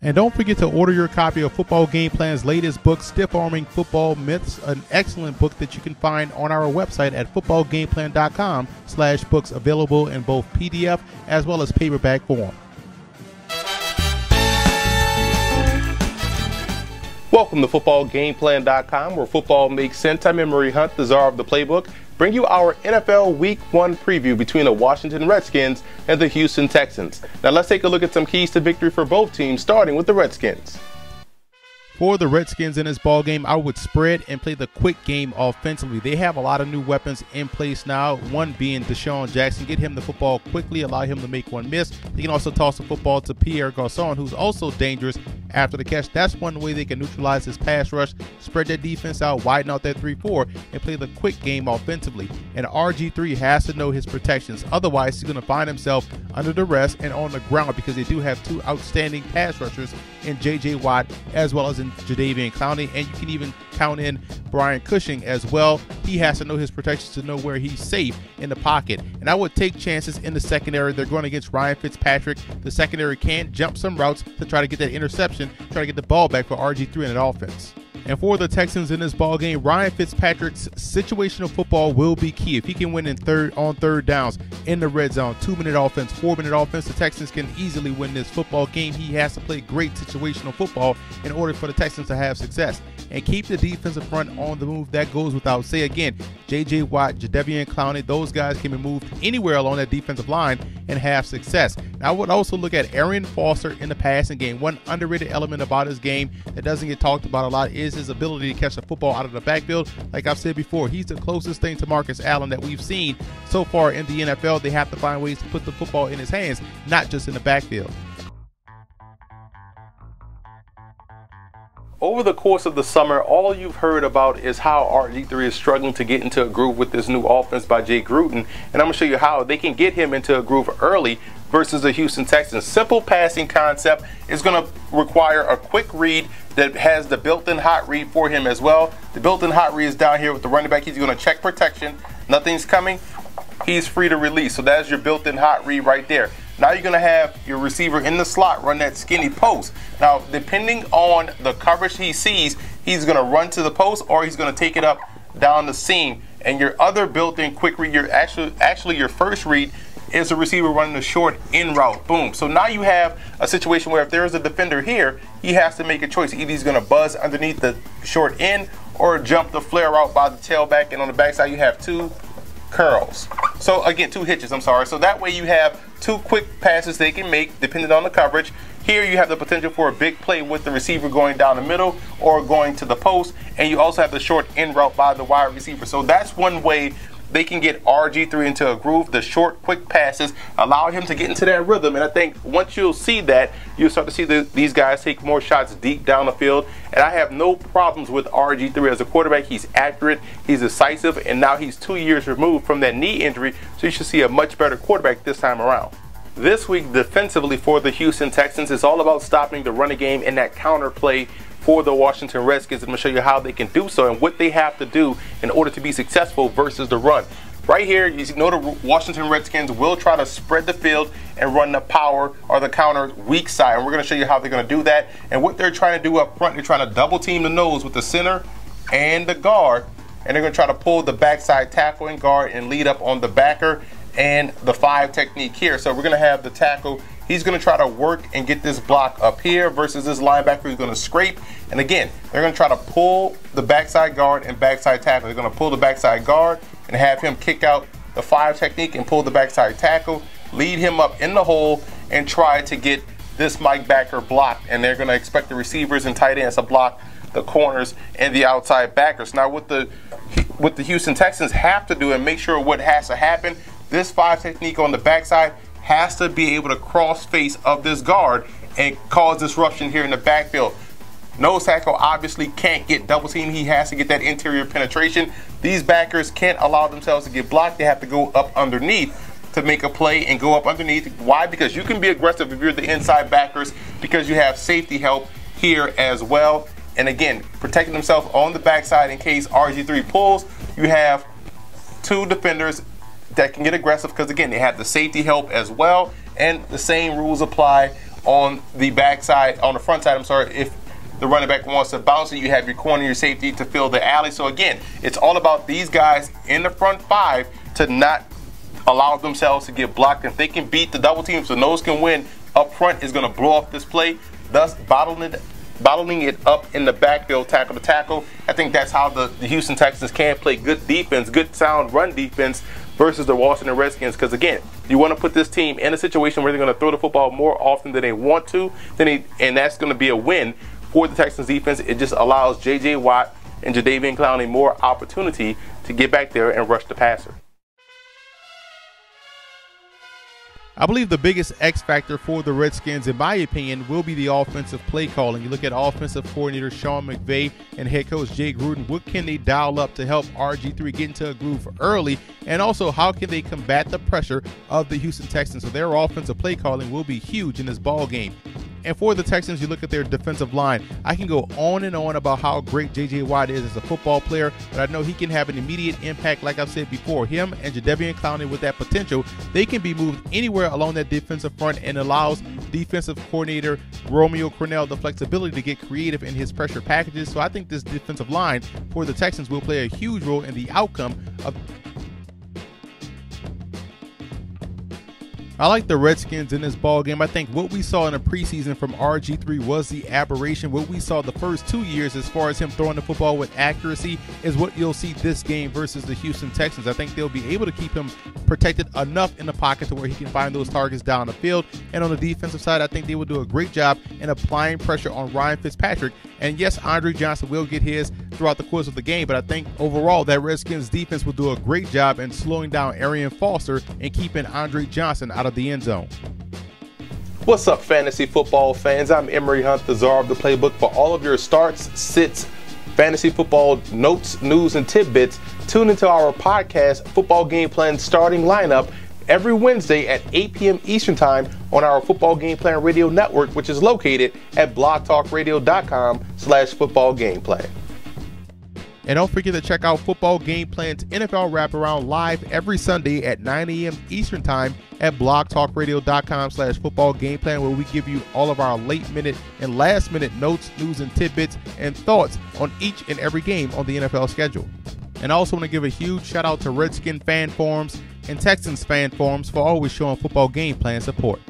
And don't forget to order your copy of Football Game Plan's latest book, Stiff Arming Football Myths, an excellent book that you can find on our website at footballgameplan.com/books, available in both PDF as well as paperback form. Welcome to footballgameplan.com, where football makes sense. I'm Emery Hunt, the czar of the playbook. Bring you our NFL Week 1 preview between the Washington Redskins and the Houston Texans. Now let's take a look at some keys to victory for both teams, starting with the Redskins. For the Redskins in this ball game, I would spread and play the quick game offensively. They have a lot of new weapons in place now, one being Deshaun Jackson. Get him the football quickly, allow him to make one miss. They can also toss the football to Pierre Garçon, who's also dangerous after the catch. That's one way they can neutralize his pass rush, spread their defense out, widen out that 3-4, and play the quick game offensively. And RG3 has to know his protections. Otherwise, he's going to find himself under duress and on the ground, because they do have two outstanding pass rushers in J.J. Watt as well as in Jadeveon Clowney, and you can even count in Brian Cushing as well. He has to know his protections to know where he's safe in the pocket. And I would take chances in the secondary. They're going against Ryan Fitzpatrick. The secondary can jump some routes to try to get that interception, try to get the ball back for RG3 in that offense. And for the Texans in this ball game, Ryan Fitzpatrick's situational football will be key. If he can win on third downs in the red zone, 2-minute offense, 4-minute offense, the Texans can easily win this football game. He has to play great situational football in order for the Texans to have success. And keep the defensive front on the move. That goes without say. Again, J.J. Watt, Jadeveon Clowney, those guys can be moved anywhere along that defensive line and have success. Now, I would also look at Arian Foster in the passing game. One underrated element about his game that doesn't get talked about a lot is his ability to catch the football out of the backfield. Like I've said before, he's the closest thing to Marcus Allen that we've seen so far in the NFL. They have to find ways to put the football in his hands, not just in the backfield. Over the course of the summer, all you've heard about is how RG3 is struggling to get into a groove with this new offense by Jay Gruden. And I'm going to show you how they can get him into a groove early versus the Houston Texans. Simple passing concept is going to require a quick read that has the built-in hot read for him as well. The built-in hot read is down here with the running back. He's going to check protection. Nothing's coming. He's free to release. So that's your built-in hot read right there. Now you're going to have your receiver in the slot run that skinny post. Now, depending on the coverage he sees, he's going to run to the post or he's going to take it up down the seam. And your other built-in quick read, your actually your first read, is a receiver running a short in route. Boom. So now you have a situation where if there's a defender here, he has to make a choice. Either he's going to buzz underneath the short in or jump the flare route by the tailback. And on the backside, you have two curls. So again, two hitches, I'm sorry. So that way you have two quick passes they can make depending on the coverage. Here you have the potential for a big play with the receiver going down the middle or going to the post. And you also have the short in route by the wide receiver. So that's one way they can get RG3 into a groove. The short, quick passes allow him to get into that rhythm. And I think once you'll see that, you'll start to see these guys take more shots deep down the field. And I have no problems with RG3 as a quarterback. He's accurate, he's decisive, and now he's 2 years removed from that knee injury. So you should see a much better quarterback this time around. This week, defensively for the Houston Texans, is all about stopping the running game and that counter play for the Washington Redskins. I'm going to show you how they can do so and what they have to do in order to be successful versus the run. Right here, you know the Washington Redskins will try to spread the field and run the power or the counter weak side. And we're going to show you how they're going to do that. And what they're trying to do up front, they're trying to double team the nose with the center and the guard. And they're going to try to pull the backside tackle and guard and lead up on the backer and the 5 technique here. So we're going to have the tackle. He's going to try to work and get this block up here versus this linebacker who's going to scrape. And again, they're going to try to pull the backside guard and backside tackle. They're going to pull the backside guard and have him kick out the 5 technique and pull the backside tackle, lead him up in the hole, and try to get this Mike backer blocked. And they're going to expect the receivers and tight ends to block the corners and the outside backers. Now, what the Houston Texans have to do and make sure what has to happen, this 5 technique on the backside has to be able to cross face of this guard and cause disruption here in the backfield. Nose tackle obviously can't get double teamed. He has to get that interior penetration. These backers can't allow themselves to get blocked. They have to go up underneath to make a play and go up underneath. Why? Because you can be aggressive if you're the inside backers because you have safety help here as well. And again, protecting himself on the backside in case RG3 pulls, you have 2 defenders that can get aggressive because again, they have the safety help as well. And the same rules apply on the backside, on the front side, I'm sorry, if the running back wants to bounce it, you have your corner, your safety to fill the alley. So again, it's all about these guys in the front five to not allow themselves to get blocked. If they can beat the double teams, the nose can win up front, is going to blow off this play, thus bottling it up in the backfield, tackle to tackle. I think that's how the Houston Texans can play good defense, good sound run defense versus the Washington Redskins. Because again, you want to put this team in a situation where they're going to throw the football more often than they want to, and that's going to be a win for the Texans defense. It just allows J.J. Watt and Jadeveon Clowney more opportunity to get back there and rush the passer. I believe the biggest X factor for the Redskins, in my opinion, will be the offensive play calling. You look at offensive coordinator Sean McVay and head coach Jay Gruden. What can they dial up to help RG3 get into a groove early? And also, how can they combat the pressure of the Houston Texans? So their offensive play calling will be huge in this ball game. And for the Texans, you look at their defensive line. I can go on and on about how great J.J. Watt is as a football player, but I know he can have an immediate impact, like I've said before. Him and Jadeveon Clowney with that potential, they can be moved anywhere along that defensive front, and allows defensive coordinator Romeo Crennel the flexibility to get creative in his pressure packages. So I think this defensive line for the Texans will play a huge role in the outcome of. I like the Redskins in this ball game. I think what we saw in the preseason from RG3 was the aberration. What we saw the first 2 years as far as him throwing the football with accuracy is what you'll see this game versus the Houston Texans. I think they'll be able to keep him protected enough in the pocket to where he can find those targets down the field. And on the defensive side, I think they will do a great job in applying pressure on Ryan Fitzpatrick. And yes, Andre Johnson will get his throughout the course of the game, but I think overall that Redskins defense will do a great job in slowing down Arian Foster and keeping Andre Johnson out of the end zone. What's up, fantasy football fans? I'm Emery Hunt, the czar of the playbook. For all of your starts, sits, fantasy football notes, news, and tidbits, tune into our podcast, Football Game Plan Starting Lineup, every Wednesday at 8 p.m. Eastern Time on our Football Game Plan Radio Network, which is located at blogtalkradio.com/footballgameplan. And don't forget to check out Football Game Plan's NFL Wraparound live every Sunday at 9 a.m. Eastern Time at blogtalkradio.com/footballgameplan, where we give you all of our late-minute and last-minute notes, news, and tidbits and thoughts on each and every game on the NFL schedule. And I also want to give a huge shout-out to Redskin fan forums and Texans fan forums for always showing Football Game Plan support.